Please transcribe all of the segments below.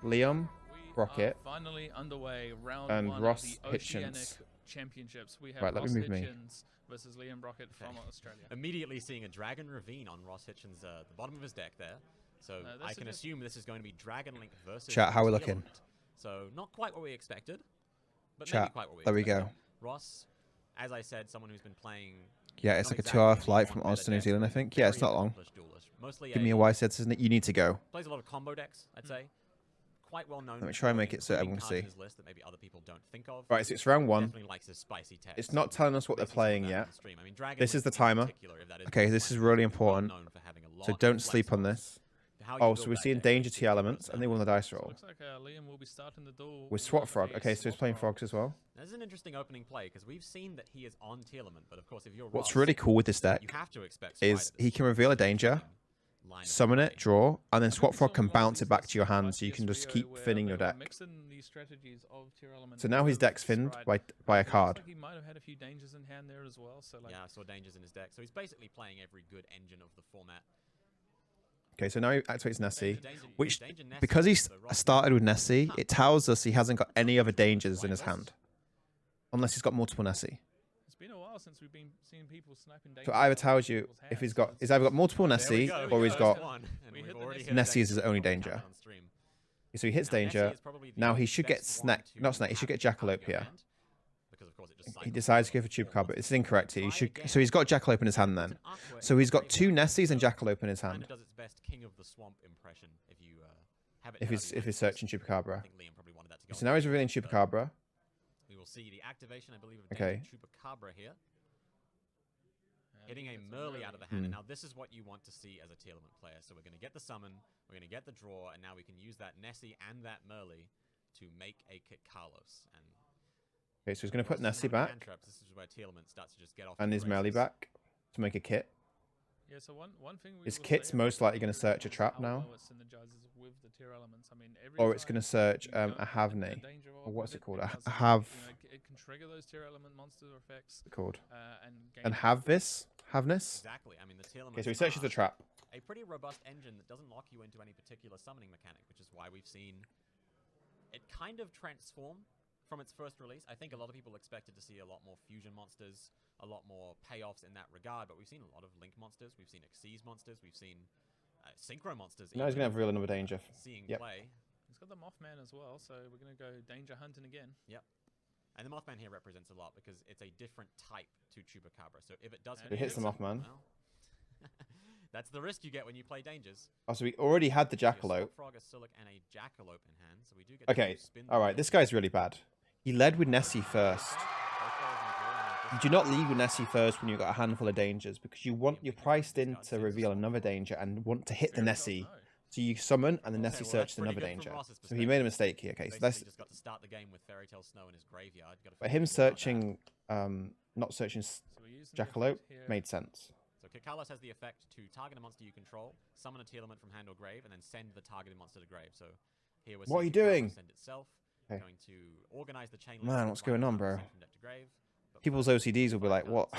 Liam, Brockett, finally underway. Round and one Ross of the Oceanic Hitchens. Championships. We have Right, let me Ross move me. Hitchens versus Liam Brockett from Australia. Immediately seeing a Dragon Ravine on Ross Hitchens' the bottom of his deck there. So I can assume this is going to be Dragonlink versus Chat, how are we looking? Tearlament. So not quite what we expected, but Chat, maybe quite what we there expected. we go. Ross, as I said, someone who's been playing... Yeah, it's like a 2-hour flight from Oz to New Zealand, I think. Yeah, it's not long. Give me a wise sense, isn't it? You need to go. Plays a lot of combo decks, I'd say. Quite well known. Let me try and make it so everyone can see. That maybe other people don't think of. Right, so it's round one. Definitely likes his spicy text. It's not telling us what they're playing yet. I mean, This is the timer. Okay, this is really important. So don't sleep on this. Oh, so we're seeing Danger Tearlaments, and they won the dice roll. Looks like Liam will be starting the duel With Swat Frog. Okay, so he's playing frogs as well. This is an interesting opening play because we've seen that he is on Tearlament, but of course, if you're What's really cool with this deck you have to expect is he can reveal a danger, summon it, draw, and then Swat Frog can bounce it back to your hand, so you can just keep thinning your deck. So now his deck's thinned by a card. He might have had a few dangers in hand there as well. So like, yeah, I saw dangers in his deck. So he's basically playing every good engine of the format. Okay, so now he activates Nessie, which, because he started with Nessie, it tells us he hasn't got any other dangers in his hand. Unless he's got multiple Nessie. It's been a while since we've been seeing people sniping dangers. So it either tells you if he's either got multiple Nessie or he's got Nessie as his only danger. So he hits danger. Now he should get he should get Jackalope here. He decides to go for Chupacabra. It's incorrect here. So he's got Jackalope in his hand then. So he's got 2 Nessies and Jackalope in his hand. Does its best King of the Swamp impression if you have it. If he's searching Chupacabra. That to go So now he's revealing Chupacabra. We will see the activation, I believe, of Chupacabra here. Hitting a Merly out of the hand. And now this is what you want to see as a Tearlament player. So we're going to get the summon, we're going to get the draw, and now we can use that Nessie and that Merly to make a Kit Carlos. And okay, so he's going to put Nessie back. This is where Tearlament starts to just get off and his Merly back to make a kit. Yeah, so one thing his kit's most likely going to search a trap now. Or it's going to search a Havney. Or what's it called? A have. It can trigger those Tearlament monster effects. Called. And have this? Haveness? Exactly. I mean, the Tearlament. Okay, so he searches the trap. A pretty robust engine that doesn't lock you into any particular summoning mechanic, which is why we've seen it kind of transform from its first release. I think a lot of people expected to see a lot more fusion monsters, a lot more payoffs in that regard, but we've seen a lot of Link monsters, we've seen Xyz monsters, we've seen Synchro monsters. Now he's going to have real another danger. Seeing play. He's got the Mothman as well, so we're going to go danger hunting again. Yep. And the Mothman here represents a lot because it's a different type to Chupacabra. So if it does hit, it hits the Mothman. Well, that's the risk you get when you play dangers. Oh, so we already had the Jackalope. Frog, a Silik, and a Jackalope in hand, so we do get okay, alright, this guy's really bad. He led with Nessie first. You do not lead with Nessie first when you've got a handful of dangers because you're priced in to reveal another danger and want to hit the Nessie. So you summon and the Nessie searches another danger. So he made a mistake here. Okay, so that's. But him searching, not searching Jackalope made sense. So Kit Carlos has the effect to target a monster you control, summon a Tearlament from hand or grave, and then send the targeted monster to grave. So here we're what are you doing? Send itself. Okay. Going to organize the chain. Man, what's going on, bro? People's OCDs will be like, what?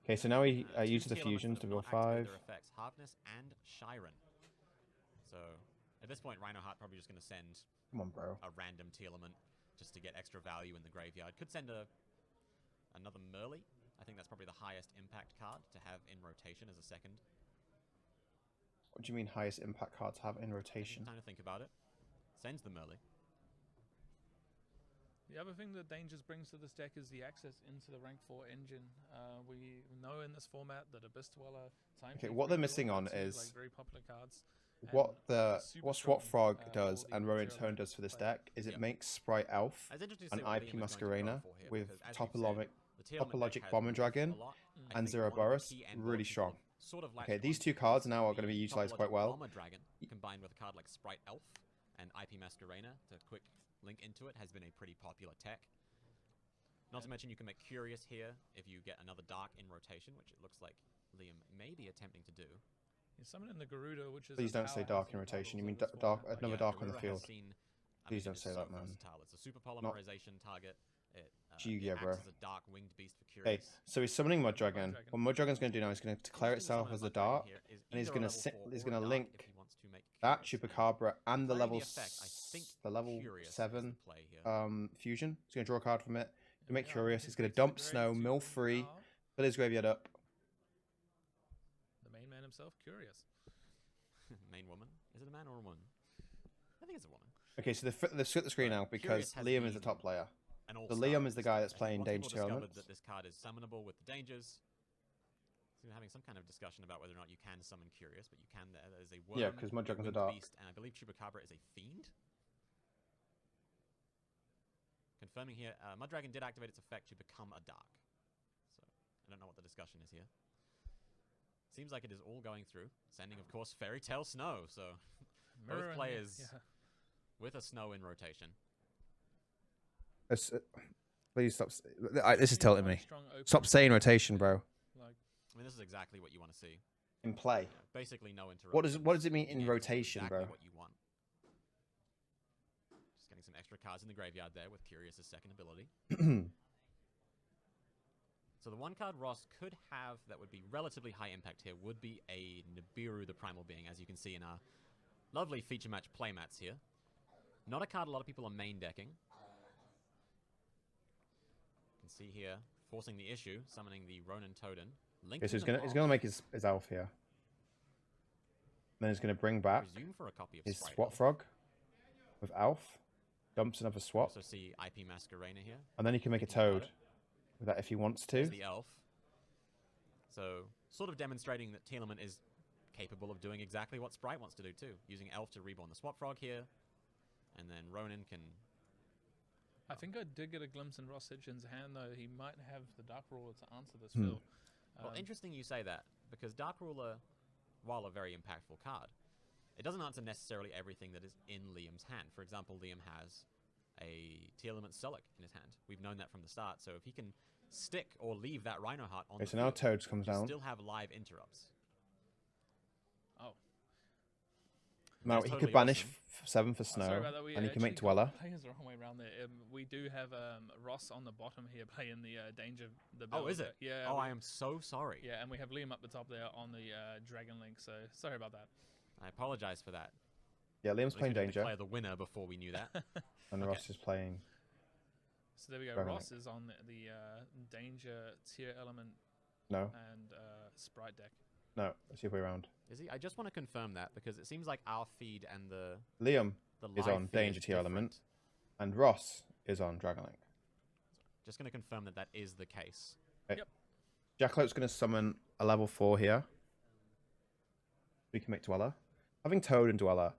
Okay, so now he uses the fusions to build 5. Hardness and Shiren. So at this point, Rhinoheart probably just going to send a random Tearlament just to get extra value in the graveyard. Could send another Merly. I think that's probably the highest impact card to have in rotation as a second. What do you mean highest impact card to have in rotation? Time to think about it. Sends the Merly. The other thing that Dangers brings to this deck is the access into the rank 4 engine. We know in this format that Abyss Dweller, what they're missing on is like very popular cards. What Swat Frog does and Rowan Turn does for this deck is it makes Sprite Elf and IP Masquerena with Topologic Bomber Dragon and Zeraboros really strong. Okay, these 2 cards now are going to be utilized quite well. Bomber Dragon combined with a card like Sprite Elf and IP Masquerena to quick link into it has been a pretty popular tech. Not to mention you can make Curious here if you get another Dark in rotation, which it looks like Liam may be attempting to do. He's summoning the Garuda, which is. Please don't say Dark in rotation. You mean another Dark on the field. Please don't say that, man. It's a super polymerization target. Yeah, bro. As a dark winged beast for Curious. Okay, so he's summoning Mud Dragon. What Mud Dragon's going to do now is going to declare itself as a Dark, and he's going to link wants to make that Curious. Chupacabra and the Playing level effect, I think the level Curious is 7 the play here. fusion. He's gonna draw a card from it. You make Yeah, Curious. he's He's gonna back to the dump grave Snow, to mill bring 3, out fill his graveyard up. the main man himself, Curious. Main woman. Is it a man or a woman? I think it's a woman. Okay, so they've split the screen now because Curious has Liam is the been top player. An So all-star Liam at is the this guy point. that's I think playing once Danger people discovered Tearlaments. that this card is summonable with the dangers. So we're having some kind of discussion about whether or not you can summon Curious, but you can there. That is a worm, Yeah, 'cause Mud Dragons are winged dark. beast, and I believe Chupacabra is a fiend. Confirming here, Mud Dragon did activate its effect to become a dark. So I don't know what the discussion is here. Seems like it is all going through. Sending, of course, Fairy Tale Snow. So both Mirror and- players yeah. with a Snow in rotation. Please stop. This is tilting me. Strong open, Stop saying rotation, bro. like, I mean, this is exactly what you want to see. In play. Yeah, basically no interruptions. What does it mean You in get to do rotation, exactly bro? what you want. Just getting some extra cards in the graveyard there with Curious's second ability. So the one card Ross could have that would be relatively high impact here would be a Nibiru the Primal Being, as you can see in our lovely feature match playmats here. Not a card a lot of people are main decking. You can see here, forcing the issue, summoning the Ronin Totem. Okay, so he's gonna make his elf here. Then he's gonna bring back Presume for a copy of his Sprite Swap Elf. Frog with Elf. Dumps another swap. Also see IP Masquerena here. And then he can make a Thinking about Toad it. with that if he wants There's to. the elf. So, sort of demonstrating that Tearlament is capable of doing exactly what Sprite wants to do too. Using elf to reborn the Swap Frog here. And then Ronin can... I think I did get a glimpse in Ross Hitchens' hand, though. He might have the Dark Ruler to answer this fill. Well, interesting you say that, because Dark Ruler, while a very impactful card, it doesn't answer necessarily everything that is in Liam's hand. For example, Liam has a Tearlament Sulic in his hand. We've known that from the start, so if he can stick or leave that Rhino Heart on Okay, the so now field, Toads comes you down. still have live interrupts. Oh. Now That's he totally could banish awesome. 7 for Sorry Snow, about that. We and he can make actually got Dweller. Players the wrong way around there. We do have Ross on the bottom here playing the Danger. The Oh, build. is it? Yeah. Oh, we- I am so sorry. Yeah, and we have Liam up the top there on the Dragonlink, so sorry about that. I apologize for that. Yeah, Liam's At least we playing didn't Danger, declare the winner before we knew that. and Okay. Ross is playing. So there we go. Dragonlink. Ross is on the Danger, Tearlament, No, and Sprite deck. no, it's the other way around. Is he? I just want to confirm that, because it seems like our feed and the Liam live is on feed Danger different. Tearlament, and Ross is on Dragonlink. Just going to confirm that that is the case. Jackalope's going to summon a level 4 here. We can make Dweller. Having Toad and Dweller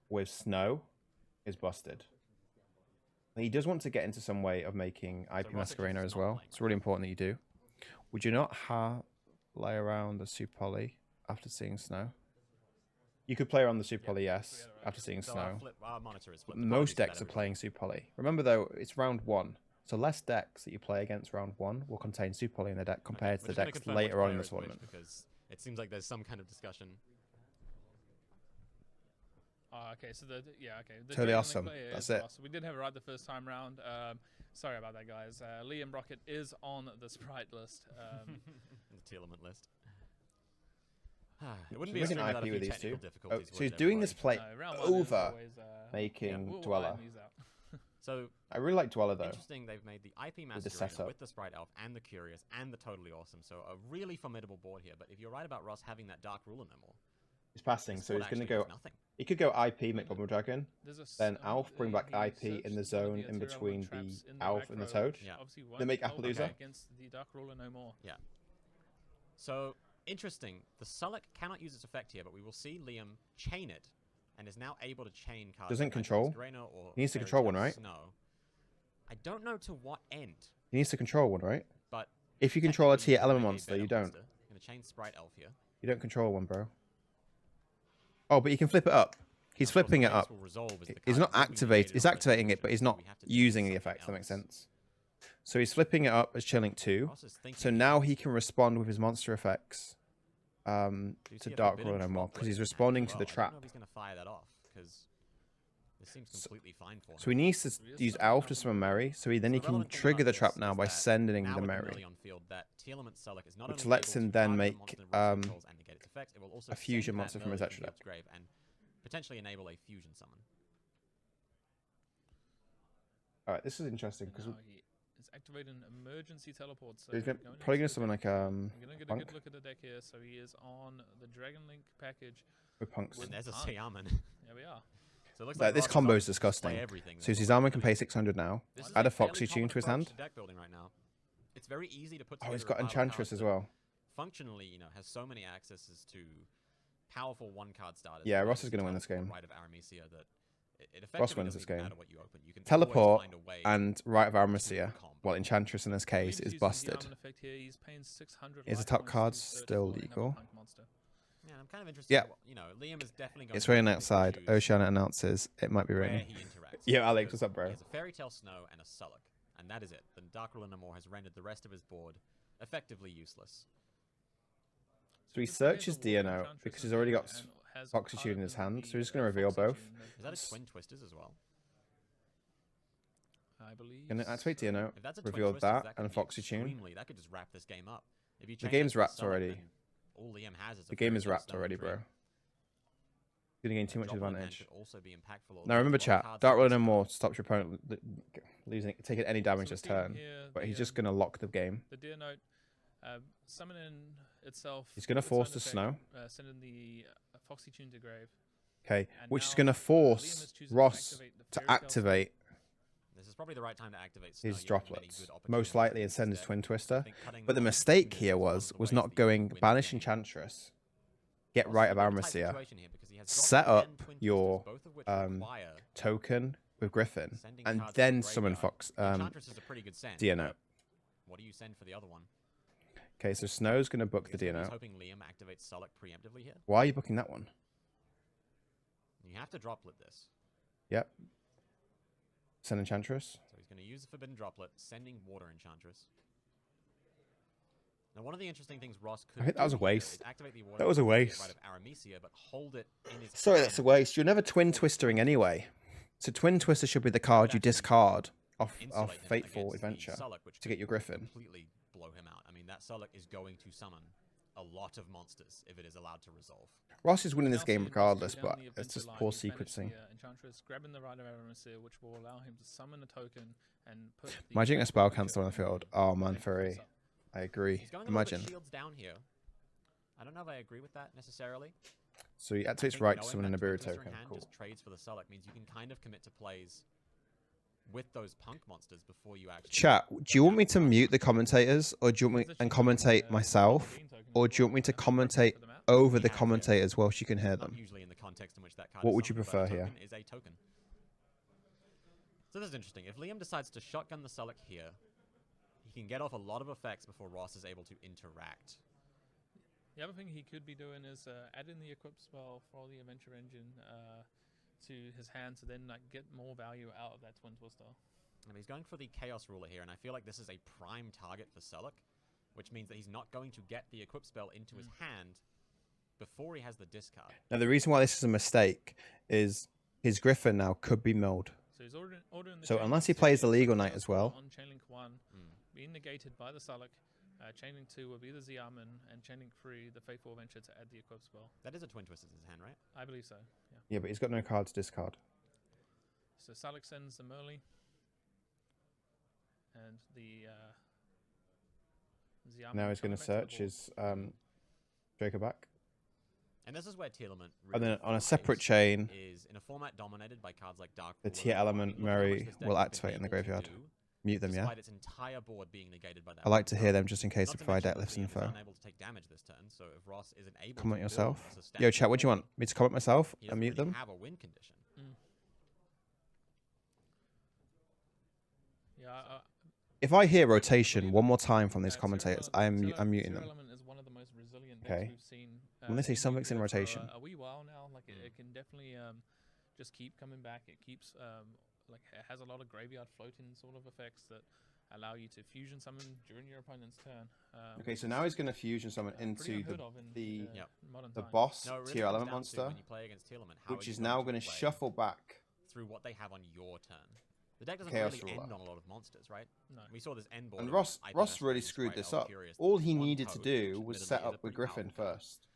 with Snow is busted. He does want to get into some way of making IP Ross Hitchens Masquerena is as not well. playing. It's really important that you do. Would you not lay around the Super Poly after seeing Snow? You could play around the Super Poly, yes, after seeing So Snow. our monitor is flipped. Most Apologies for that, decks are everybody. playing Super Poly. Remember though, it's round 1. So less decks that you play against round 1 will contain Super Poly in their deck compared to We're the just gonna decks confirm later which on in player the is which, tournament. because it seems like there's some kind of discussion. Okay, so the the Totally Dragonlink awesome. player That's is it. Ross. We did have it right the first time round. Sorry about that, guys. Liam Brockett is on the Sprite list. The Tearlament list. It wouldn't Should be we a make stream an without a IP few with these technical two? difficulties. So he's would it, doing this everybody? play Round 1 is over always, making we'll Dweller. iron these out. So I really like Dweller though. interesting, they've made the IP With the Masquerena setup. with the Sprite Elf and the Curious and the Totally Awesome. So a really formidable board here. But if you're right about Ross having that Dark Ruler no more, He's passing, this so board he's going to actually go. has nothing. He could go IP, make Bubble Dragon. There's a Then Alf, bring back he IP in the searched one of zone the in Tearlament between the traps in Alf back and the row, Toad. which Yeah. obviously They won't make hold Appaloosa. back against the Dark Ruler no more. Yeah. So interesting. The Sulic cannot use its effect here, but we will see Liam chain it, and is now able to chain cards. Doesn't like control? Masquerena or He needs to Fairy control Tale one, right? Snow. I don't know to what end, He needs to control one, right? but If you control a technically you tier can element make a monster, better you don't. monster. I'm gonna chain Sprite Elf here. You don't control one, bro. Oh, but you can flip it up. He's Of course, flipping the it way this up. will resolve is the He's card not will be activate. negated He's on activating it, resolution, but he's so not we have to choose using the something effects. That makes else. sense. So he's flipping it up as Chilling 2. Ross is thinking So here. now he can respond with his monster effects Do you to see a Dark Forbidden Ruler no more Drop because he's with his hand responding as to well? the I don't trap. know if he's going to fire that off, because This seems completely fine for him. So he needs to use Elf to summon Mary, so then he can trigger the trap now by sending the Mary. Which lets him then make a fusion monster from his extra deck. And potentially enable a fusion summon. Alright, this is interesting because it's activating emergency teleport. So he's probably going to summon like I'm gonna get a good look at the deck here. So he is on the Dragonlink package with punks. And there's a Tearlament. There we are. So it looks like this combo is disgusting. So his armor can pay 600 now. Add a Foxy Tune to his hand. Deck building right now. It's very easy to put. Oh, he's got Enchantress as well. Functionally, you know, has so many accesses to powerful one-card starters. Yeah, Ross is going to win this game. Right of Aramesia that Ross wins this game. Teleport and Right of Aramesia, well, Enchantress in this case, is busted. Is the top card still legal? Yeah, I'm kind of interested. Yeah. You know, Liam is definitely going It's raining outside. Oceanic announces it might be raining. Yeah, Alex, what's up, bro? He has a Fairy Tale Snow and a Sullock, and that is it. The Dark Ruler No More has rendered the rest of his board effectively useless. So he searches DNO because he's already got Foxy Tune in his hand, so he's just going to reveal both. Is that a Twin Twisters as well? I believe. Going to activate DNO, If that's a reveal Twin Twisters, that, could and be Foxy Tune. extremely- That could just wrap this game up. If you The change game's that to wrapped Sullock, already. then all Liam has is a The game Fairy is Tale wrapped Snow already, and three. bro. Going to gain too much Drop Land advantage. could also be impactful. Now remember, There's a lot of chat. cards Dark that Ruler this No can More do. stops your opponent taking any damage this turn, but he's just going to lock the game. The Deer Note summoning itself. He's going to its force own the effect, snow. Sending the Foxy Tune to grave. Okay, And which is now, going to Liam force is choosing Ross the to Fairy Tale activate This is probably the right time to activate Snow. his You have many droplets, good most opportunities likely, in and send his this Twin deck. I Twister. think cutting But the Ross mistake is here one of was the ways not that you going win the banish game. Enchantress, get Ross Right is of in a tight Aramesia, situation here because he has set Droplet up and Twin your Twisters, both of which require token with Griffin, sending and cards to then the summon graveyard. Fox Enchantress is a pretty good send. DNO. but What do you send for the other one? Okay, so Snow's going to book the Because maybe he's DNO. hoping Liam activates Sullock preemptively here. Why are you booking that one? You have to droplet this. Yep. Send Enchantress. So he's going to use the Forbidden Droplet, sending Water Enchantress. Now, one of the interesting things Ross could I think that was a do here waste. is activate the Water That was a Enchantress, waste. Right of Aramesia, but hold it in his Sorry, hand. that's a waste. You're never Twin Twistering anyway. So Twin Twister should be the card you discard off Insulate him Fateful against the Adventure Sullock, which to get could your Griffin. completely blow him out. I mean, that Sullock is going to summon a lot of monsters if it is allowed to resolve. Ross is winning this Now game see Ross regardless, go but down the it's just adventure poor line. He's banished sequencing. the, Enchantress, grabbing the Rider of Aramesia, which will allow him to summon a token and put the Imagine a Faithful spell Adventure cancel on the field. and Oh man, make Furry. this up. I agree. He's going a little bit Imagine. shields down here. I don't know if I agree with that necessarily. So he I activates think right to knowing summon an that Twin Nibiru Twister in token. hand Cool. just trades for the Sullock means you can kind of commit to plays with those punk monsters before you actually... Chat, do you want me to mute the commentators, or do you want me and commentate myself, or do you want me to commentate over the commentators whilst you can hear Not them? usually in the context in which that card What is would you summoned, but a prefer here? token is a token. So this is interesting. If Liam decides to shotgun the Sullock here, he can get off a lot of effects before Ross is able to interact. The other thing he could be doing is adding the equip spell for the Adventure Engine to his hand to then get more value out of that Twin Twister. And he's going for the Chaos Ruler here, and I feel like this is a prime target for Sullock, which means that he's not going to get the equip spell into his hand before he has the discard. Now, the reason why this is a mistake is his Griffin now could be milled. So he's ordering the So Chainlink unless he 2 plays the legal with knight as well. On Chainlink 1, being negated by the Sullock. Chainlink 2 will be the Ziaman, and Chainlink 3, the Faithful Adventure, to add the equip spell. That is a Twin Twisters in his hand, right? I believe so, yeah. Yeah, but he's got no card to discard. So Sullock sends the Merly. And the Ziaman. Now he's going to coming back search the board. his Joker back. And this is where Tearlament And really then on a thrives, separate chain, is in a format dominated by cards like Dark the Ruler, Tearlament look at how much Mary this deck will has been activate in the able to graveyard. do, Mute them, yeah? despite its entire board being negated by that I like to one hear card. them just in case Not to to provide mention deck that list Liam is info. unable to take damage this turn, so if Ross isn't able Comment to yourself. build a Yo, substantial chat, what do you board, want? Me to comment myself he and doesn't mute really them? have a win condition. Yeah, If I hear rotation one more time from these Tearlament- commentators, I'm muting them. Tearlament is one of the most resilient decks Okay. we've seen. When they say in something's in Yu-Gi-Oh! For rotation. a wee while now, like it can definitely just keep coming back. It keeps like it has a lot of graveyard floating sort of effects that allow you to fusion summon during your opponent's turn. Okay, so now he's going to fusion summon pretty into unheard of in, the modern the times. boss No, it really Tear comes Element down to monster, when you play against Tearlament, how which are is you now going to play shuffle back through what they have on your turn. The deck doesn't Chaos really Ruler. end on a lot of monsters, right? No. We saw this end board. And of Ross IPMS really versus screwed Sprite this Elf up. Curious. All he One needed to code, do which was admittedly set is a up with pretty Griffin powerful card. first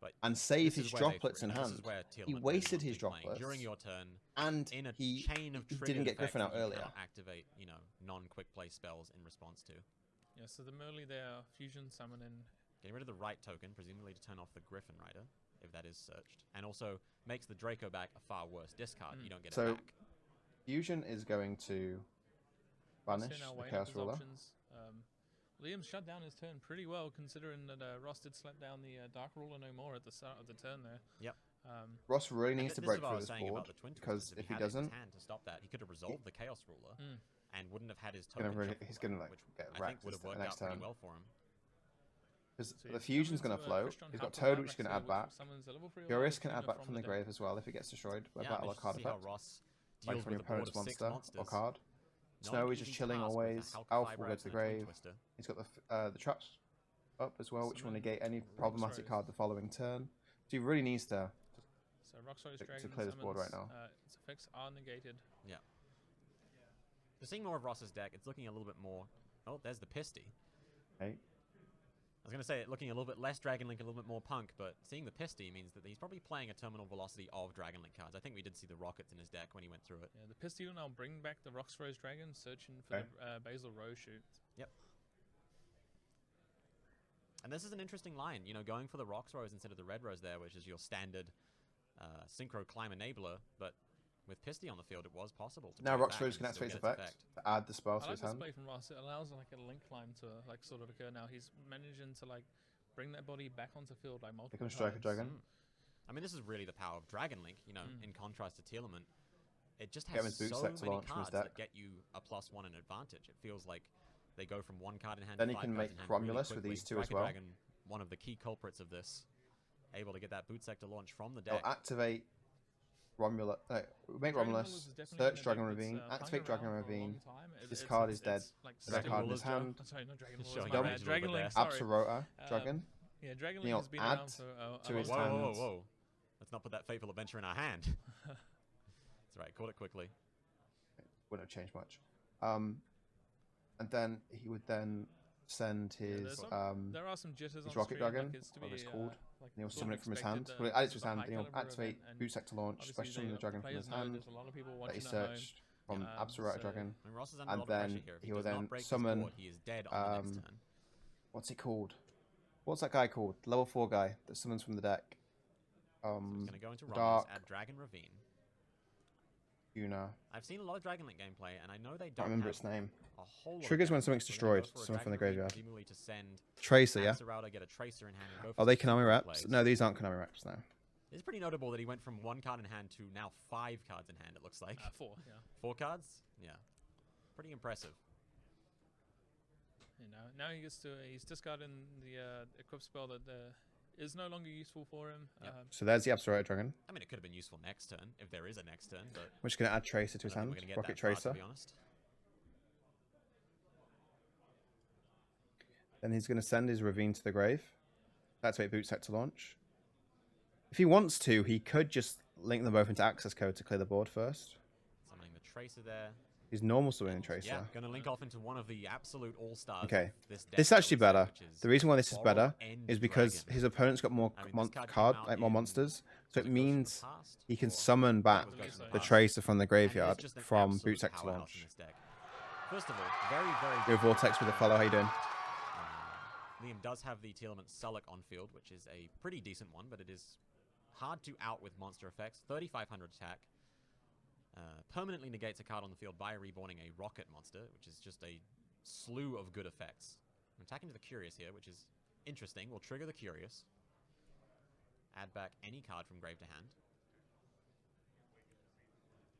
But and save this his is where they droplets in this hand. is where He Tearlament really wasted wants his to be playing. droplets, During your turn, and in a he chain of triggered didn't get Griffin effects out that you earlier. cannot activate, you know, non-quick play spells in response to. Yeah, so the Merly there, Fusion Summon in. Getting rid of the right token, presumably to turn off the Griffin Rider, if that is searched. And also makes the Draco back a far worse discard. You don't get it back. Fusion is going to banish now the weighing up Chaos his Ruler. options. Liam shut down his turn pretty well, considering that Ross did slap down the Dark Ruler no more at the start of the turn there. Yep. Ross really And needs to this break is what I through was this saying board, about the Twin because Twisters. if he had it in his doesn't, hand to stop that, he could have resolved the Chaos Ruler Mm. and wouldn't have had his gonna token. really- shuffle he's away, gonna, like, which get I think wrecked would have the worked next out pretty turn. well for him. Because So the he Fusion's summons, going to float. Crystron He's got Half Toad, Alive which is going to Rhapsody, add back. which summons a level 3 Curious Alive can add Fusion back from the deck. grave as well if it gets destroyed by Yeah, battle or I'm card interested to see how effect. Ross Like deals from your with a board opponent's of 6 monster or monsters. card. Not Snow an is just easy chilling task with a always. Halka Elf will Fiber go to the and a Twin grave. Twister. He's got the traps up as well, which will Summon negate any Rock's problematic Rose. card the following turn. So he really needs to. So Rock's to Dragon clear this board right summons, now. its effects are negated. Yeah. So seeing more of Ross's deck, it's looking a little bit more... Oh, there's the Pisty. Okay. I was going to say it looking a little bit less Dragonlink, a little bit more punk, but seeing the Pisty means that he's probably playing a terminal velocity of Dragonlink cards. I think we did see the Rockets in his deck when he went through it. Yeah, the Pisty will now bring back the Rock's Rose Dragon, searching for Okay. the Basil Rose shoot. Yep. And this is an interesting line, you know, going for the Rock's Rose instead of the Red Rose there, which is your standard Synchro Climb Enabler, but with Pisty on the field, it was possible to Now bring it Rock's back Rose and can still activate its get its effect to add the spell I to like his this hand. play from Ross. It allows like a link climb to like sort of occur now. He's managing to like bring that body back onto field like multiple Becomes Striker times. Dragon. I mean, this is really the power of Dragonlink, you know, in contrast to Tearlament. It just Get him has his boot so set to many launch from his cards that deck. get you a +1 in advantage. It feels like they go from 1 card in hand Then to he 5 can cards make in hand really Romulus with quickly. these two as Striker well. Dragon, one of the key culprits of this, able to get that boot sector launch from the They'll deck. activate Romulus. Make Romulus. Search Dragon Ravine. Activate Dragon Ravine. This card is dead. That card in his hand. Sorry, not Dragon Showing Lord. damage a little bit Dragonlink. there. Sorry. Absolrota Dragon. Yeah, Dragonlink Neil, has been add around for to a his Whoa, long whoa, time. hand. whoa, whoa. Let's not put that fateful adventure in our hand. That's right, caught it quickly. Wouldn't have changed much. And then he would then send Yeah, his there are some jitters on Rocket stream, Dragon, like it's to whatever be, it's called. like Neil sort summon of it from his expected, hand. Well, add it to his it's a hand. high Neil caliber activate event, and boot sector launch. obviously Special summon the dragon from players his know hand there's a lot of people that he watching at home. searched from Um, Absolute so- Dragon. I mean, Ross is under And a lot of then pressure here. If he he will does then not break this summon, board, he is dead on the next turn. What's it called? What's that guy called? Level 4 guy that summons from the deck. So he's going to go into Romulus, Dark add Dragon Ravine. Una. I've seen a lot of Dragonlink gameplay, and I know they I don't can't remember have its name. a whole lot Triggers of when decks. something's We're gonna go destroyed, for a someone from the Dragon Ravine, graveyard. presumably to send Tracer, yeah? Absolute, get a Tracer in hand, and go for Are they some Konami super reps? plays. No, these aren't Konami reps now. It's pretty notable that he went from 1 card in hand to now 5 cards in hand, it looks like. 4, yeah. 4 cards? Yeah. Pretty impressive. You know, now he gets to he's discarding the equip spell that is no longer useful for him. Yep. So there's the Absolute Dragon. I mean, it could have been useful next turn, if there is a next turn, but We're just going to add Tracer to I his don't hand. think we're gonna get Rocket that far, Tracer. to be honest. Then he's going to send his Ravine to the grave. Activate boot set to launch. If he wants to, he could just link them both into access code to clear the board first. Summoning the Tracer there. He's normal summoning Tracer. Yeah, going to link off into one of the absolute all-stars. Okay. Of this deck, This is actually I would say, better. which is The reason why this is Borrow better End is because Dragon. his opponent's got more I mean, this card came out more in- monsters, so was it it Ghost from the means Past? he can Or- summon back was Ghost from the Past. Tracer from the And it is graveyard just an from absolute boot sector powerhouse launch. in this deck. First of all, very, very Go good. Vortex with a fellow. How you doing? Liam does have the Tearlament Sullock on field, which is a pretty decent one, but it is hard to out with monster effects. 3,500 attack. Permanently negates a card on the field by reborning a rocket monster, which is just a slew of good effects. I'm attacking to the Curious here, which is interesting. We'll trigger the Curious. Add back any card from grave to hand.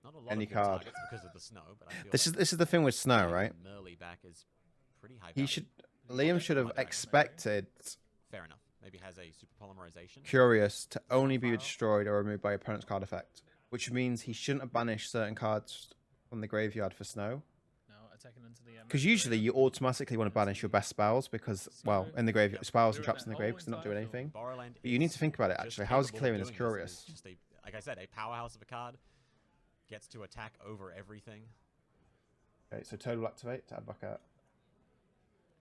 Not a lot Any of good card. targets because of the snow, but I feel This like is the thing with Snow, right? Merly back is pretty high He value. should Liam should have expected Fair enough. Maybe has a super polymerization. Curious to only be destroyed or removed by opponent's card effect, which means he shouldn't have banished certain cards from the graveyard for Snow. Now attacking into the Because usually you automatically want to banish your best spells because, well, in the graveyard, spells and traps in the grave because they're not doing anything. Borrowland But you need is to think about it just actually. How is he capable of clearing this doing this. It is Curious? just a, like I said, a powerhouse of a card. gets to attack over everything. Okay, so total activate to add back out.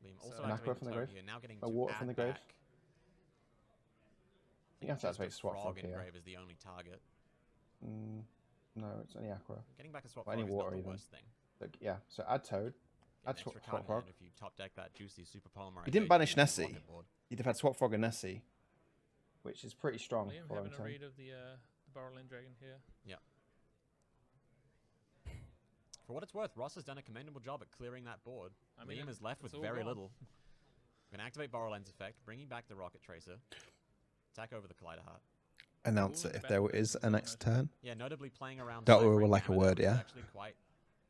Liam So also an activated aqua from the Toad grave? here, now getting A to water add from the grave? back. You have to Just a activate Swap Frog in here. grave is the only target. No, it's only Aqua. Getting back a Swap Or Frog any is water not the even. worst thing. So, yeah, so add Toad. Get Add an Swap extra card in Frog. hand if you top deck that juicy Super Polymer. He didn't banish Nessie. He'd have had Swap Frog and Nessie, which is pretty strong Liam following having a turn. read of the Borderland Dragon here. Yeah. For what it's worth, Ross has done a commendable job at clearing that board. I mean, Liam is left with all very gone. little. We're going to activate Borderland's effect, bringing back the Rocket Tracer. Attack over the Collider Heart. Announce it if there is a next turn. Yeah, notably playing around. That Cypher were and like a Gamma word, there was yeah. actually quite.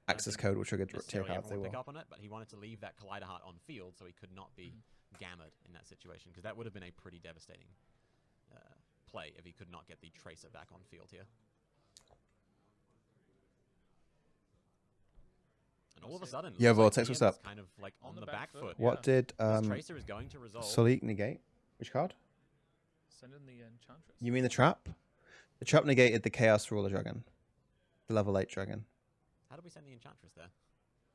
Access code will trigger tier Necessarily cards. They everyone will. pick up on it, but he wanted to leave that Collider Heart on field so he could not be gammered in that situation, because that would have been a pretty devastating play if he could not get the Tracer back on field here. And all of a sudden, Yeah, looks Vortex, Liam what's is up? kind of like on the back foot. Yeah. What did This Tracer is going to resolve. Salik negate? Which card? Send in the Enchantress. You mean the trap? The trap negated the Chaos Ruler Dragon. The level 8 dragon. How do we send the Enchantress there?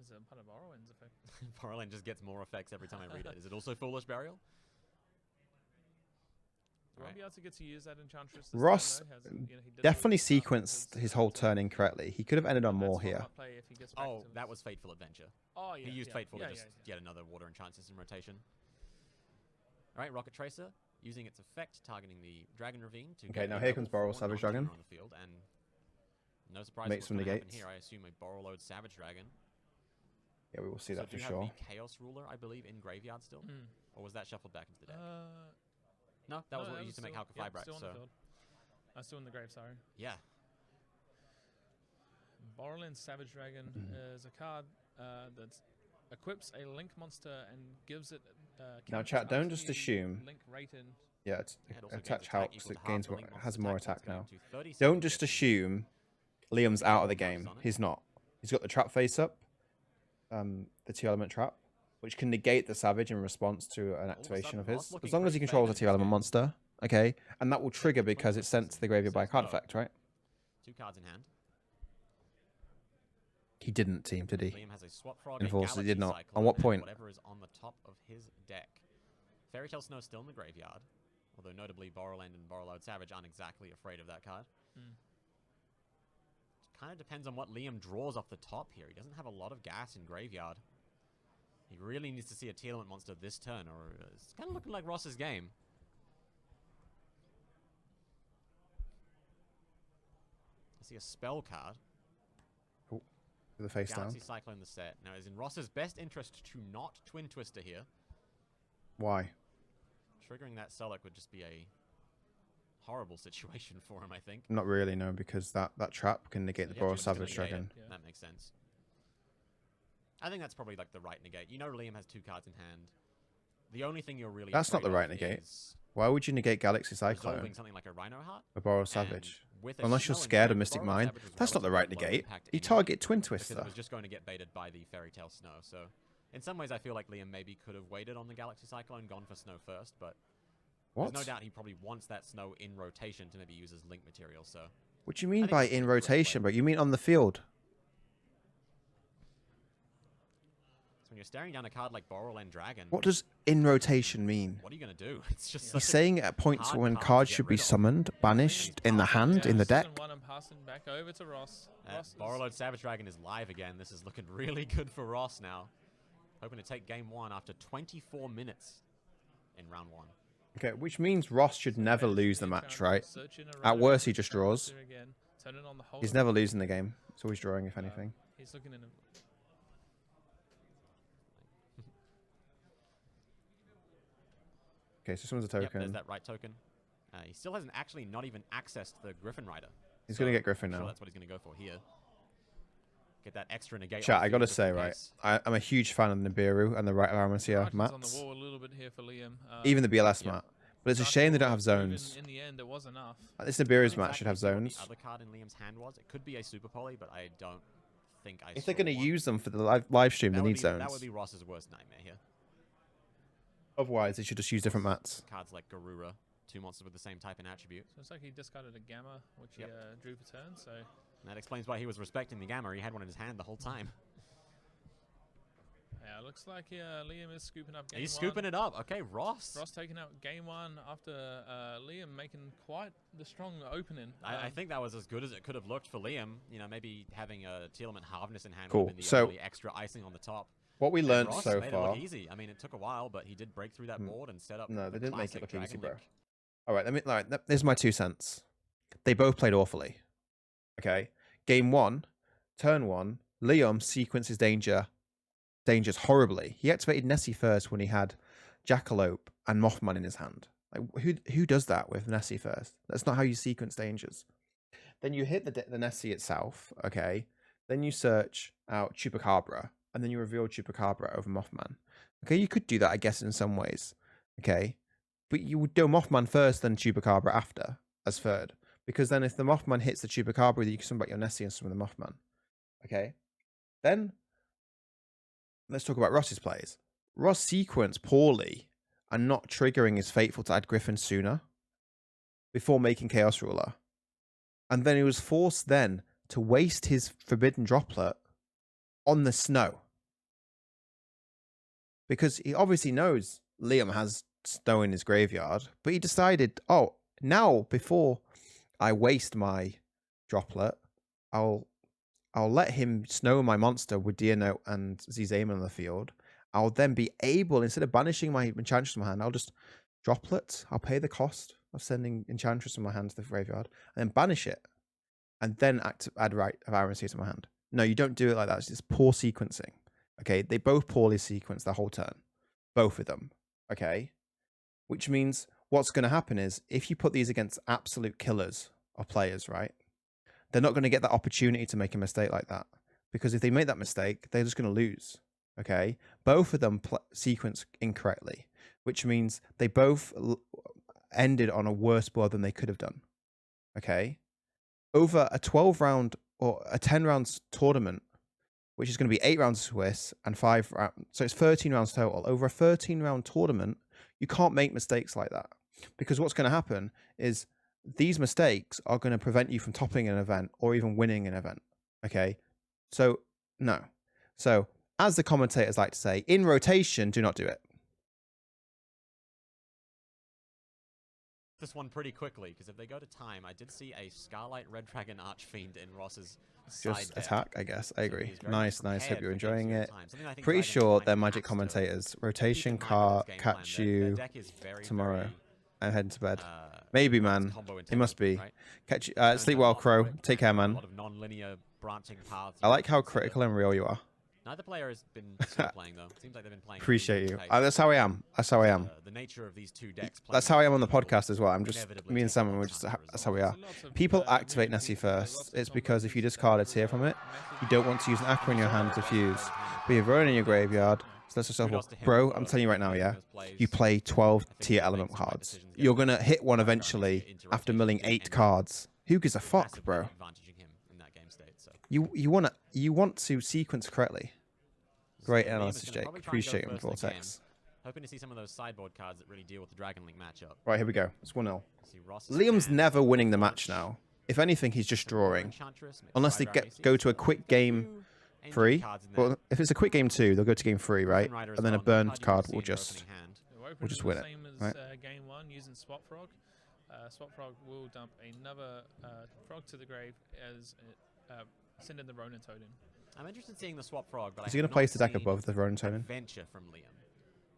Is it part of Borrowing's effect? Borderland just gets more effects every time I read it. Is it also Foolish Burial? You won't be able to get to use that Enchantress. Ross he did definitely lose some sequenced of his whole turn. turn incorrectly. He could have ended on That's more what here. might play if he gets back Oh, to that his- was Fateful Adventure. Oh, yeah. He used Fateful to yeah, just yeah. get another Water Enchantress in rotation. Alright, Rocket Tracer, using its effect, targeting the Dragon Ravine to Okay, get now a here level comes Boral 4 Savage non-tuner Dragon. on the field, and no surprise Makes what's some going to happen negates. here. I assume a Borrowload Savage Dragon. Yeah, we will see So that do for you sure. have the Chaos Ruler, I believe, in graveyard still? Or was that shuffled back into the deck? No, that was what we used to make Halka Fibrex, still on so... the field. Still in the grave, sorry. Yeah. Borderland Savage Dragon is a card that equips a link monster and gives it. Now, counters chat, don't up to just the assume. Link rated. Yeah, it's Yeah, it also gains attach attack helps. equal It to half gains the more, link has monster's more attack, attack so it's now. going to 37 Don't just gets assume Liam's out of the Bonus game. on it. He's not. He's got the trap face up, the Tearlament trap, which can negate the Savage in response to an activation sudden, of Ross his. looking As long as he pretty controls a favored in this Tearlament game. monster, okay? And that will trigger because it's sent to the graveyard by a card effect, right? 2 cards in hand. He didn't team, did he? Liam has a Swap Frog, Enforce, a he did Galaxy not. Cyclone, On what and point? whatever is on the top of his deck. Fairy Tale Snow still in the graveyard, although notably Borrowland and Borrowload Savage aren't exactly afraid of that card. It kind of depends on what Liam draws off the top here. He doesn't have a lot of gas in graveyard. He really needs to see a Tearlament monster this turn, or it's kind of looking like Ross's game. I see a spell card. With the face down. Galaxy Cyclone the set. Now, it is in Ross's best interest to not Twin Twister here. Why? Triggering that Sullic would just be a horrible situation for him, I think. Not really, no, because that trap can negate the Yeah, Boral Twin Twister Savage negate it. Dragon. Yeah. That makes sense. I think that's probably like the right negate. You know Liam has 2 cards in hand. The only thing you're really That's not afraid the right of negate. is Why would you negate Galaxy resolving Cyclone something like a Rhino Heart. with Boral and Savage? with a Unless you're Snow scared of Enchantment, Mystic Borrowload Mind. Savage was That's not the right relatively low negate. impact You anyway, target Twin because Twister. it was just going to get baited by the Fairy Tale Snow. So, in some ways, I feel like Liam maybe could have waited on the Galaxy Cyclone, gone for Snow first, but What? there's no doubt he probably wants that Snow in rotation to maybe use as link material. So, What do you mean think by that's in the correct rotation? play. But you mean on the field? when you're staring down a card like Borrowland Dragon, What does in rotation mean? what are you going to do? It's just He's such a saying at points hard when card to cards get should be rid of. summoned, banished, in the hand, in the deck. One I'm passing back over to Ross. Ross is- Borrowload Savage Dragon is live again. This is looking really good for Ross now. Hoping to take game 1 after 24 minutes in round 1. Okay, which means Ross should never lose the match, right? Searching At around, worst, he just draws. there again, turning on the whole He's of never it. losing the game. He's always drawing, if anything. He's looking in a... Okay, so someone's a Yep, there's token. that right token. He still hasn't actually not even accessed the Griffin Rider. He's going to get Griffin I'm sure now. that's what he's going to go for here. Get that extra negate. Chat, on the I got to field just say, in right, case. I'm a huge fan of Nibiru and the right of Armacia Archon's on the mats. wall a little bit here for Liam. Even the BLS Yeah. mat. But it's a Dark shame they don't Lord have proven zones. In the end, it was enough. This I Nibiru's don't match should have exactly see zones. what the other card in Liam's hand was. It could be a Super Poly, but I don't think I If they're saw going to one. use them for the live stream, they That would need be- zones. That would be Ross's worst nightmare here. Otherwise, they should just use different mats. Cards like Garura, 2 monsters with the same type and attribute. So it's like he discarded a Gamma, which Yep. he drew for turn. So That explains why he was respecting the Gamma. He had one in his hand the whole time. Yeah, looks like Liam is scooping up game He's one. scooping it up. Okay, Ross. Ross taking out game one after Liam making quite the strong opening. I think that was as good as it could have looked for Liam. You know, maybe having a Tearlament Harvest in hand Cool. would have been the So only extra icing on the top. What we learned Ross so made far. it look easy. I mean, it took a while, but he did break through that board and set up. No, they didn't make it classic look easy, bro. Dragonlink. All right, here's my 2 cents. They both played awfully. Okay, game one, turn one, Liam sequences dangers horribly. He activated Nessie first when he had Jackalope and Mothman in his hand. Like, who does that with Nessie first? That's not how you sequence dangers. Then you hit the Nessie itself, okay? Then you search out Chupacabra, and then you reveal Chupacabra over Mothman. Okay, you could do that, I guess, in some ways. Okay, but you would do Mothman first, then Chupacabra after, as third. Because then if the Mothman hits the Chupacabra, you can summon back your Nessie and summon the Mothman. Okay? Then, let's talk about Ross's plays. Ross sequenced poorly and not triggering his Fateful to add Griffin sooner before making Chaos Ruler. And then he was forced then to waste his Forbidden Droplet on the snow. Because he obviously knows Liam has snow in his graveyard, but he decided, oh, now before I waste my Droplet, I'll let him snow my monster with Dianote and Zizayman on the field. I'll then be able, instead of banishing my Enchantress from my hand, I'll just Droplet. I'll pay the cost of sending Enchantress from my hand to the graveyard, and then banish it, and then add Right of Iron Sea to my hand. No, you don't do it like that. It's just poor sequencing. Okay, they both poorly sequence the whole turn. Both of them. Okay? Which means what's going to happen is, if you put these against absolute killers of players, right, they're not going to get that opportunity to make a mistake like that. Because if they make that mistake, they're just going to lose. Okay? Both of them sequence incorrectly, which means they both ended on a worse board than they could have done. Okay? Over a 12-round or a 10-round tournament, which is going to be 8 rounds Swiss and 5 rounds, so it's 13 rounds total. Over a 13-round tournament, you can't make mistakes like that. Because what's going to happen is these mistakes are going to prevent you from topping an event or even winning an event. Okay? So, no. So, as the commentators like to say, in rotation, do not do it. This one pretty quickly, because if they go to time, I did see a Scarlight Red Dragon Archfiend in Ross's side Just deck. attack, I guess. I agree. he's very Nice. prepared Hope you're for enjoying games it. over time. Something I think Pretty Dragonlink sure they're might Magic have to commentators. keep Rotation, in mind car, with this game catch plan. Their you deck is very, tomorrow. very, I'm heading to bed. Maybe, man. combo It must be. right? Catch you. Turns Sleep out well, not Crow. quick, Take care, a man. lot of non-linear branching paths. I like how you can critical consider. and real you are. Neither player has been still playing though. Seems like they've been playing. Appreciate you. pace. That's how I am. That's how I am. The nature of these two decks. That's how I am on the podcast as well. I'm just, me and Simon, we're just, that's how we are. People activate Nessie first. It's because if you discard a tier from it, you don't want to use an Aqua in your hand to fuse. But you've Ronin in your graveyard, so that's yourself. Kudos to him Bro, for I'm telling you right now, yeah, those plays. you play 12 I think tier he element makes the right cards. decisions, You're getting going to hit one background eventually into after rotation milling and 8 cards. Who gives a fuck, massively bro? advantaging him in that game state. So You want to sequence correctly. Great Liam is analysis, gonna Jake. probably try and go Appreciate it, first in the game. Vortex. Hoping to see some of those sideboard cards that really deal with the Dragonlink matchup. Right, here we go. It's 1-0. See Ross's Liam's hand, never winning the launch, match now. If anything, he's just some more drawing. Enchantress, maybe Unless they Rider RAC. go to a So quick a game few engine 3. cards in there. Well, if it's a quick game 2, they'll go to game 3, right? Griffin Rider as And then a well, no burned you card see will in your just... opening hand. We'll just win it, Same as right? game 1 using Swap Frog. Swap Frog will dump another frog to the grave as send in the Ronin Totem. I'm interested in seeing the Swap Frog, but Is I he going have to place not the deck seen above the Ronin Totem? Adventure from Liam.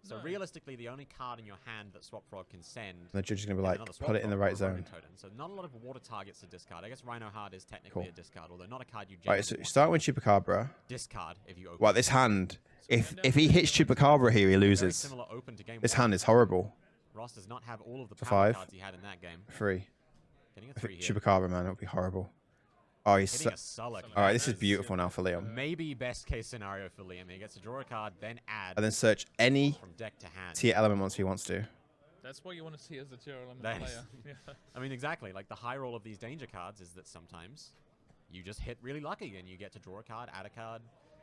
So No. realistically, the only card in your hand that Swap Frog can send And the judge is going to is be like, another Swap put it in the Frog or right a Ronin zone. Totem. So not a lot of water targets to discard. I guess Rhino Heart is technically Cool. a discard, although not a card you Right, generally so want start to with Chupacabra. discard if you open. Well, this hand, if he hits Chupacabra here, he Very loses. similar open to game This 1. hand is horrible. Ross does not have all of the For power 5. cards he had in that game. 3. Getting a If 3 it, here. Chupacabra, man, it would be horrible. Oh, he's... Hitting a Sullic. Alright, this is beautiful now for Liam. Maybe best case scenario for Liam. He gets to draw a card, then add And then search any from deck to hand. tier element monster he wants to. That's what you want to see as a Tearlament That is- player. Yeah. I mean, exactly. Like the high roll of these danger cards is that sometimes you just hit really lucky and you get to draw a card, add a card,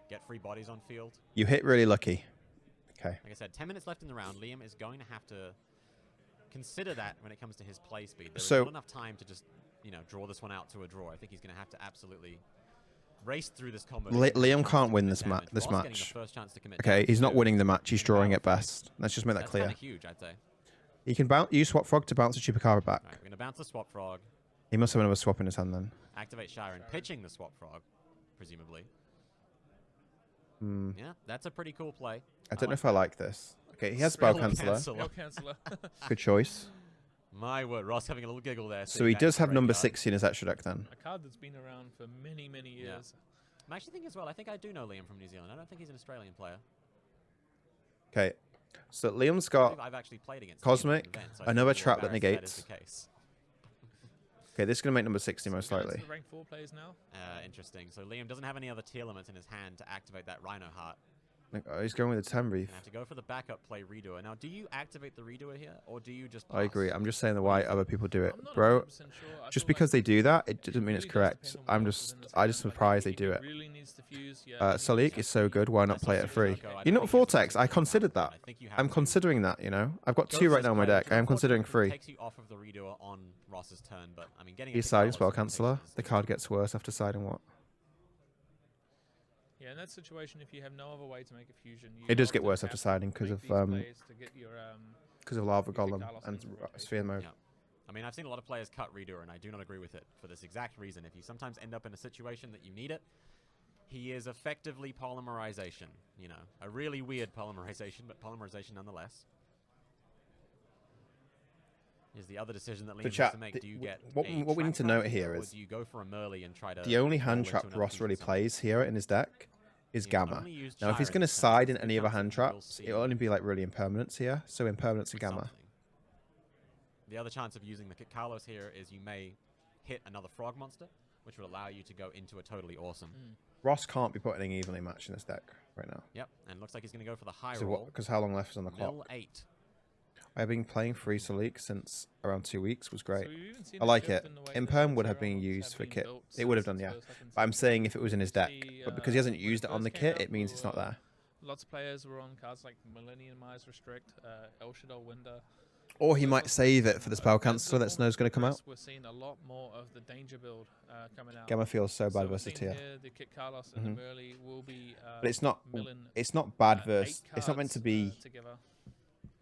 get free bodies on field. You hit really lucky. Okay. Like I said, 10 minutes left in the round. Liam is going to have to consider that when it comes to his play speed. There's So- not enough time to just, you know, draw this one out to a draw. I think he's going to have to absolutely race through this combo. Liam can't win this match. Okay, he's not winning the match. He's drawing at best. Let's just make that clear. That's huge, I'd say. He can use Swap Frog to bounce a Chupacabra back. Right, we're going to bounce the Swap Frog. He must have another swap in his hand then. Activate Shiren, pitching the Swap Frog, presumably. Yeah, that's a pretty cool play. I don't know if I like this. Okay, he has Spell Canceller. Good choice. My word, Ross having a little giggle there. So he does have number 60 in his extra deck then. A card that's been around for many, many years. Yeah. I'm actually thinking as well, I think I do know Liam from New Zealand. I don't think he's an Australian player. Okay, so Liam's got I've actually played against Cosmic, event, so another trap that negates. That is Okay, this is going to make number 60 most likely. Rank 4 players now. Interesting. So Liam doesn't have any other Tearlaments in his hand to activate that Rhino Heart. Oh, he's going with the Tembrief. Have to go for the backup play Redoer. Now, do you activate the Redoer here, or do you just pass? I agree. I'm just saying the why other people do it, I'm not bro. 100% sure. Just because they do that, it doesn't mean it's correct. I'm just surprised they do it. Really needs to fuse. Salik is so good. Why not play it free? You know what, Vortex? I considered that. I'm considering that. You know, I've got 2 right now in my deck. I am considering 3. Takes you off of the Redoer on Ross's turn, but I mean, getting He's siding Spell Canceller. The card gets worse after siding what? Yeah, in that situation, if you have no other way to make a fusion, It does get worse after siding because of Lava Golem and Sphere Mode. Yeah. I mean, I've seen a lot of players cut Redoer, and I do not agree with it for this exact reason. If you sometimes end up in a situation that you need it, he is effectively polymerization. You know, a really weird polymerization, but polymerization nonetheless. Is the other decision that Liam has to make. Do you get what we need to note here is do you go for a Merly and try to the only hand trap Ross really plays here in his deck is Gamma. Now, if he's going to side in any other hand traps, it'll only be like really impermanence here. So impermanence and Gamma. The other chance of using the Kit Carlos here is you may hit another frog monster, which would allow you to go into a totally awesome. Ross can't be putting evenly matched in this deck right now. Yep, and looks like he's going to go for the high roll. Because how long left is on the clock? Mill 8. I've been playing free Salik since around 2 weeks. Was great. I like it. Imperm would have been used for kit. It would have done, yeah. But I'm saying if it was in his deck. But because he hasn't used it on the kit, it means it's not there. Lots of players were on cards like Millenniumize Restrict, El Shadow Winder. Or he might save it for the Spell Canceller that Snow's going to come out. We're seeing a lot more of the danger build coming out. Gamma feels so bad versus Tear. The Kit Carlos and the Merly will be but it's not bad versus. It's not meant to be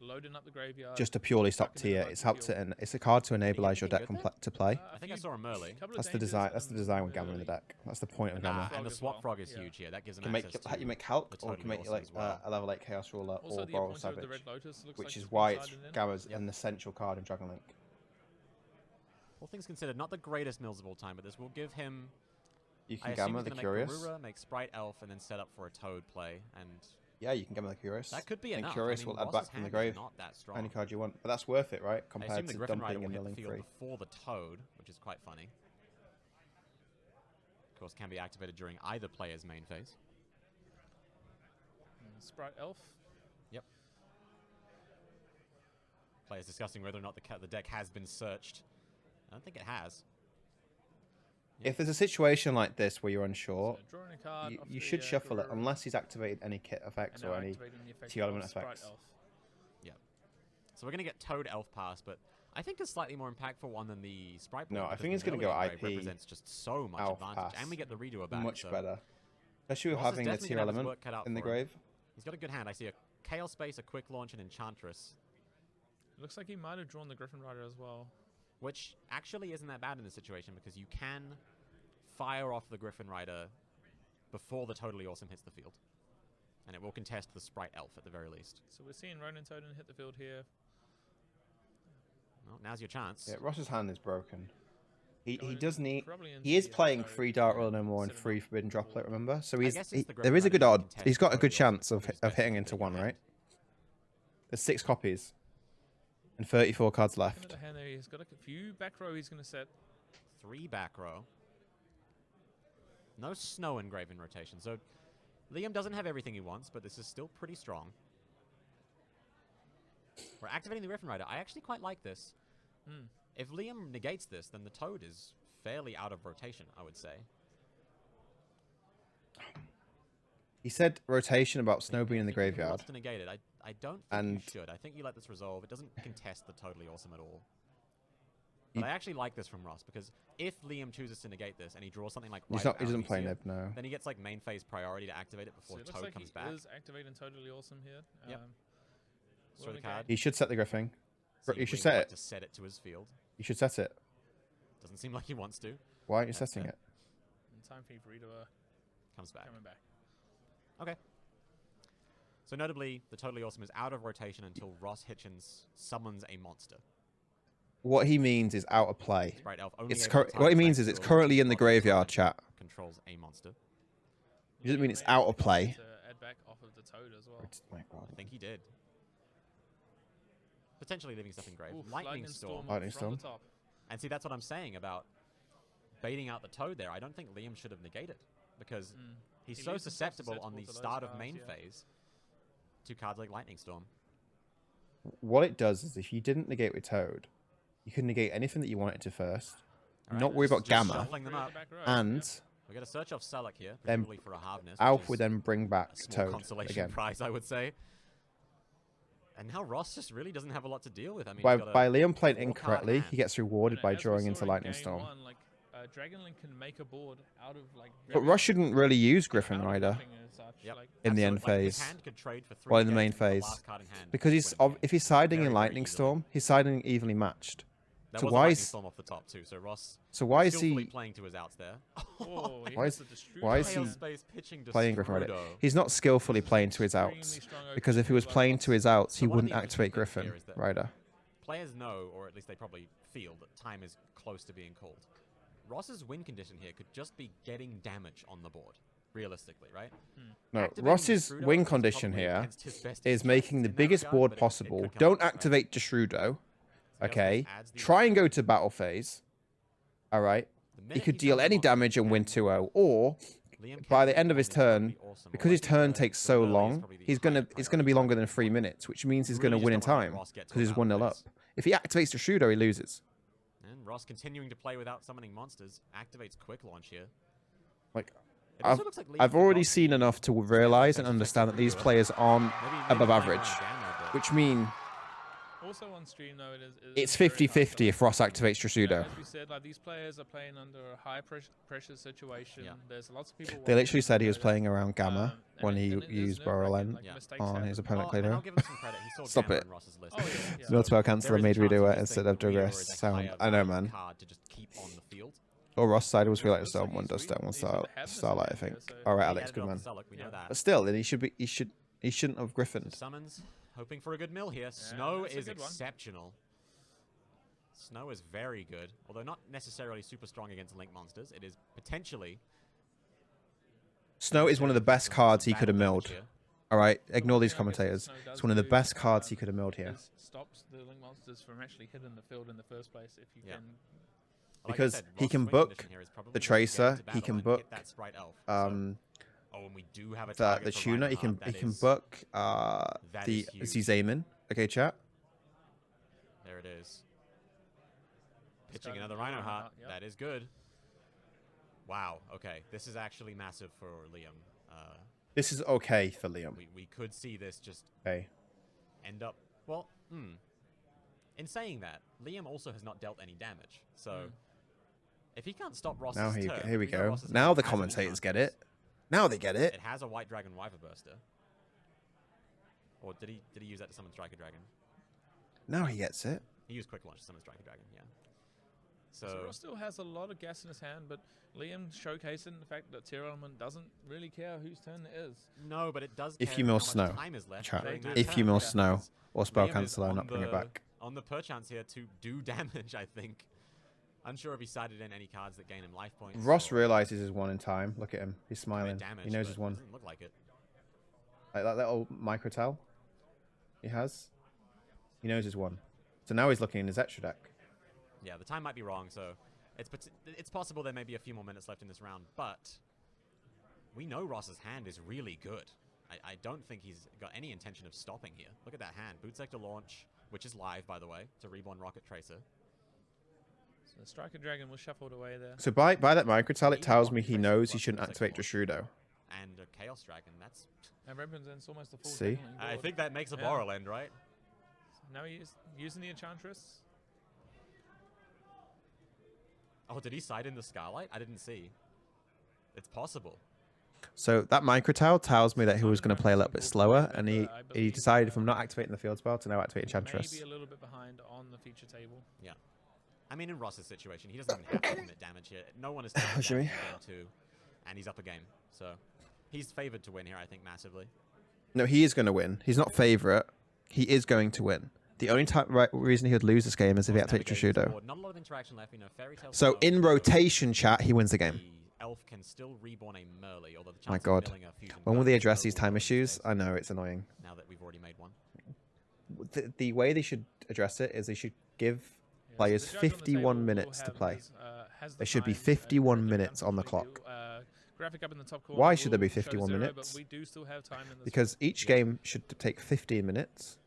loading up the graveyard. Just to purely stop Tear. It's helped to, and it's a card to enabilize your deck to play. I think I saw a Merly. That's the design. That's the design with Gamma in the deck. That's the point of Gamma. And the Swap Frog is huge here. That gives him access to you make Hulk, or you can make you like a level 8 Chaos Ruler or Boral Savage, which is why it's Gamma's an essential card in Dragonlink. All things considered, not the greatest mills of all time, but this will give him. You can Gamma the Curious. Make Sprite Elf, and then set up for a Toad play, and. Yeah, you can Gamma the Curious. That could be enough. And Curious will add back from the grave. Not that strong. Any card you want, but that's worth it, right? Compared to dumping and milling free. Before the Toad, which is quite funny. Of course, can be activated during either player's main phase. Sprite Elf. Yep. Players discussing whether or not the deck has been searched. I don't think it has. If there's a situation like this where you're unsure, you should shuffle it unless he's activated any kit effects or any Tearlament effects. Yeah. So we're going to get Toad Elf pass, but I think a slightly more impactful one than the Sprite. No, I think he's going to go IP. Represents just so much advantage, pass. and we get the Redoer back. Much better. Especially with having the Tearlament in the grave. He's got a good hand. I see a Chaos Space, a Quick Launch, and Enchantress. Looks like he might have drawn the Griffin Rider as well. Which actually isn't that bad in this situation because you can fire off the Griffin Rider before the Totally Awesome hits the field. And it will contest the Sprite Elf at the very least. So we're seeing Ronin Toden hit the field here. Well, now's your chance. Yeah, Ross's hand is broken. He does need. He is playing free Dark Roll no more and free Forbidden Droplet, remember? So there is a good odd. He's got a good chance of hitting into one, right? There's 6 copies. And 34 cards left. He's got a few back row he's going to set. 3 back row. No Snow Engrave in rotation. So Liam doesn't have everything he wants, but this is still pretty strong. We're activating the Griffin Rider. I actually quite like this. If Liam negates this, then the Toad is fairly out of rotation, I would say. He said rotation about Snow being in the graveyard. To negate it. I don't think you should. I think you let this resolve. It doesn't contest the Totally Awesome at all. But I actually like this from Ross, because if Liam chooses to negate this and he draws something like He doesn't play Nib, no. then he gets like main phase priority to activate it before So it Toad looks like comes he back. is activating Totally Awesome here. Yep. Throw the okay. card. He should set the Griffin. So You should Liam set would it. like to set it to his field. You should set it. Doesn't seem like he wants to. Why aren't you That's setting it. it? In time for Reader Comes back. coming back. Okay. So notably, the Totally Awesome is out of rotation until Ross Hitchens summons a monster. What he means is out of play. Sprite Elf only It's able to what he target means is back it's to currently a in the lot of graveyard, time chat. Controls a monster. It doesn't mean it's Liam out made of the play. decision to add back off of the Toad as well. My God. I think he did. Potentially leaving stuff in grave. Oof, Lightning Storm. Lightning from Storm. the top. And see, that's what I'm saying about baiting out the Toad there. I don't think Liam should have negated, because he's He so leaves himself susceptible on the susceptible to those start of cards, main yeah. phase to cards like Lightning Storm. What it does is if you didn't negate with Toad, you can negate anything that you wanted to first. All Not right, worry about just Gamma. shuffling them up. Back row, And We get a search off Sullock here, Then presumably for a Harvness. Alf which would is then bring back a small Toad consolation again. prize, I would say. And now Ross just really doesn't have a lot to deal with. I mean, By he's got a Liam playing 4-card incorrectly, hand. he gets rewarded by as we drawing saw into in Lightning game Storm. one, like, Dragonlink can make a board out of like. But very- Rush shouldn't really use Griffin out of Rider nothing as such, Yep. like- in the end Absolutely. Like, his phase. hand could trade for 3 Well, in the decks main with phase. last card in hand Because to he's win the game. if he's siding Very, in very Lightning easily. Storm, he's siding evenly matched. There So was a why Lightning is Storm off the top too, so Ross so why is skillfully he playing to his outs there. Oh, he Why hits is- the Destrudo why is he hand. Space pitching playing Griffin Rider? Destrudo. He's not skillfully playing to his outs. Extremely strong Because if he was opening playing to his outs, he So one of wouldn't the interesting activate things Griffin here is that- Rider. Players know, or at least they probably feel, that time is close to being called. Ross's win condition here could just be getting damage on the board, realistically, right? No, Activating Ross's Destrudo win is condition probably here against his best is interests making the in that biggest regard, board but it possible. could come Don't up, right? activate Destrudo. So he Okay. also adds the- Try and go to battle phase. All right. the He minute could deal summons any monsters, damage and win then 2-0, or Liam by can the end of win his on this, that would turn, be awesome. because Although his I think turn the takes so early is long, probably the it's higher gonna be priority longer than target. 3 minutes, which means he's Really gonna just win in don't wanna let time Ross get to because he's a battle 1-0 up. phase. If he activates Destrudo, he loses. And Ross continuing to play without summoning monsters, activates quick launch here. Like It also I've looks like Liam I've already forgot seen to enough to use realize the and effective understand that these Destrudo. players aren't Maybe above playing average, around Gamma, but which mean Also on stream though, it's very hard 50-50 to- if Ross activates Yeah, Destrudo. as we said, like these players are playing under a high pressure situation. Yeah. There's lots of people. They watching literally them said he play was that. playing around Gamma And when he it is used nerve-wracking, Borderland like, Yeah. mistakes on happen. his opponent and played I'll her. give him some credit. He saw Stop Gamma it. on Ross's list. Oh, yeah, yeah. No spell There cancellor is a made chance redo you it just instead think of the Reader Digress is a sound. higher I know, value man. card to just keep on the field. Or Ross side was Free Light Looks Stone, like one he's does Stone, one he's got the Hadness in Starlight, I there, think. so- All right, He Alex, added good off man. the Sullock, we know Yeah. that. But still, then he shouldn't have griffined. Summons, hoping for a good mill here. Snow that's a is good one. exceptional. Snow is very good, although not necessarily super strong against Link monsters. It is potentially... Snow is one of the best cards he could have battle milled. damage here. All right, The ignore one these thing I guess that commentators. Snow It's does one of the do, best cards he could have milled here. is stops the Link monsters from actually hitting the field in the first place if you Yeah. can. Like I Because said, he Ross's can win book condition here is probably the just Tracer, get into he battle can and book, hit that Sprite Elf. Oh, and we do have a the target for tuner, he Reinhardt. can That book that the is huge. Zizamin. Okay, chat. There it is. Pitching Starting another with Rhino Heart. Rhino-Heart, yep. That is good. Wow. Okay. This is actually massive for Liam. This is okay for Liam. We could see this just Okay. end up... Well, in saying that, Liam also has not dealt any damage. So, if he can't stop Ross's Now turn... here we know go. Ross's Now turn the has commentators get advantages. it. Now they get it. It has a White Dragon Wyver Burster. Or did he use that to summon Striker Dragon? Now he gets it. He used Quick Launch to summon Striker Dragon, yeah. So So, Ross still has a lot of gas in his hand, but Liam showcasing the fact that Tearlament doesn't really care whose turn it is. no, but it does If care you mill how much Snow, time is left chat. during They that do. If you turn, mill because Snow or spell Liam is canceller, on not bring it the- back. On the perchance here to do damage, I think. Unsure if he sided in any cards that gain him life points. Ross or realizes his one in time. Look at him. He's commit smiling. damage, He knows but his one. Doesn't look like it. Like that little micro tell he has. He knows his one. So now he's looking in his extra deck. Yeah, the time might be wrong, so it's possible there may be a few more minutes left in this round, but we know Ross's hand is really good. I don't think he's got any intention of stopping here. Look at that hand. Boot Sector Launch, which is live, by the way, to Reborn Rocket Tracer. So the Striker Dragon was shuffled away there. So by that micro tell, it Even tells Rocket me he Tracer knows he plus shouldn't Boot Sector activate Launch. Destrudo. And a Chaos Dragon, that's... And represents almost a full See? Dragonlink I board. think that makes a Yeah. Borrel end, right? Now he's using the Enchantress. Oh, did he side in the Scarlight? I didn't see. It's possible. So that micro towel tells me that he was going to play a little bit slower, and he decided from not activating the field spell to now activate Enchantress. Maybe a little bit behind on the feature table. Yeah. I mean, in Ross's situation, he doesn't even have to commit damage here. No one is taking damage in game 2, and he's up a game. So he's favored to win here, I think, massively. No, he is going to win. He's not favorite. He is going to win. The only reason he would lose this game is if he activates Trashudo. Not a lot of interaction left, you know, Fairy Tail So in rotation, chat, he wins the game. Elf can still reborn a Merly, although the My God. When will they address these time issues? I know, it's annoying. Now that we've already made one. The way they should address it is they should give players 51 minutes to play. There should be 51 minutes on the clock. Why should there be 51 minutes? Because each game should take 15 minutes.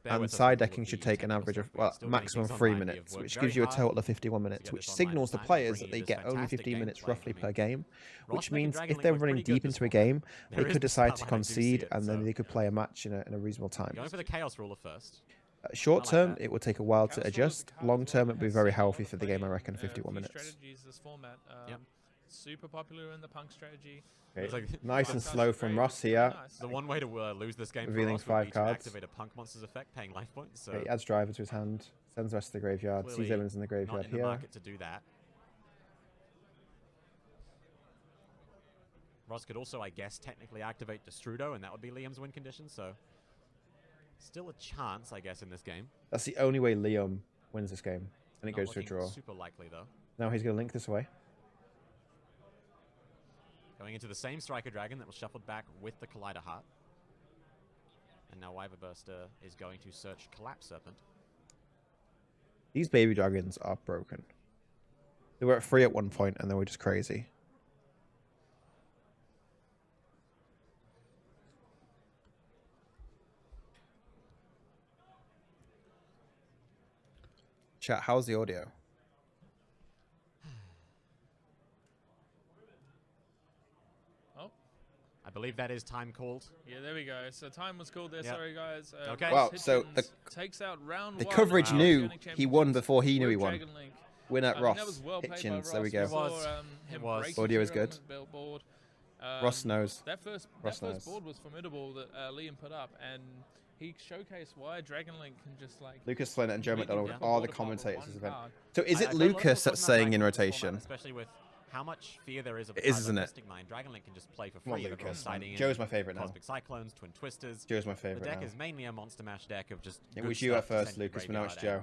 And side decking should take an average of, well, maximum 3 minutes, which gives you a total of 51 minutes, which signals to players that they get only 15 minutes roughly per game, which means if they're running deep into a game, they could decide to concede, and then they could play a match in a reasonable time. Going for the Chaos Ruler first. Short term, it will take a while to adjust. Long term, it will be very healthy for the game, I reckon, 51 minutes. Super popular in the punk strategy. Okay. Like, nice and slow from Ross here. The one way to lose this game revealing 5 cards. Activate a punk monster's effect, paying life points. So okay, he adds Driver to his hand, sends the rest to the graveyard, sees evidence in the graveyard here. Market to do that. Ross could also, I guess, technically activate Destrudo, and that would be Liam's win condition. So still a chance, I guess, in this game. That's the only way Liam wins this game, and it goes to a draw. Super likely though. Now he's going to link this away. Going into the same Striker Dragon that was shuffled back with the Collider Heart. And now Wyverburster is going to search Collapse Serpent. These baby dragons are broken. They were at 3 at one point, and they were just crazy. Chat, how's the audio? I believe that is time called. Yeah, there we go. So time was called there. Yep. Sorry, guys. Okay. Well, so takes out round the one. coverage knew he won before he knew he won. Dragonlink. Win at Ross. Well Hitchens. There we go. It was. Audio is good. Ross knows. That first board was formidable that Liam put up, and he showcased why Dragonlink can just like. Lucas Flynn and Joe McDonald are the commentators of this event. So is it Lucas that's saying in rotation? Especially with how much fear there is of isn't it? Mind. Dragonlink can just play for free. Lucas. Joe's my favorite now. Cosmic Cyclones, Twin Twisters. Joe's my favorite. The deck is mainly a Monster Mash deck of just. It was you at first, Lucas, but now it's Joe.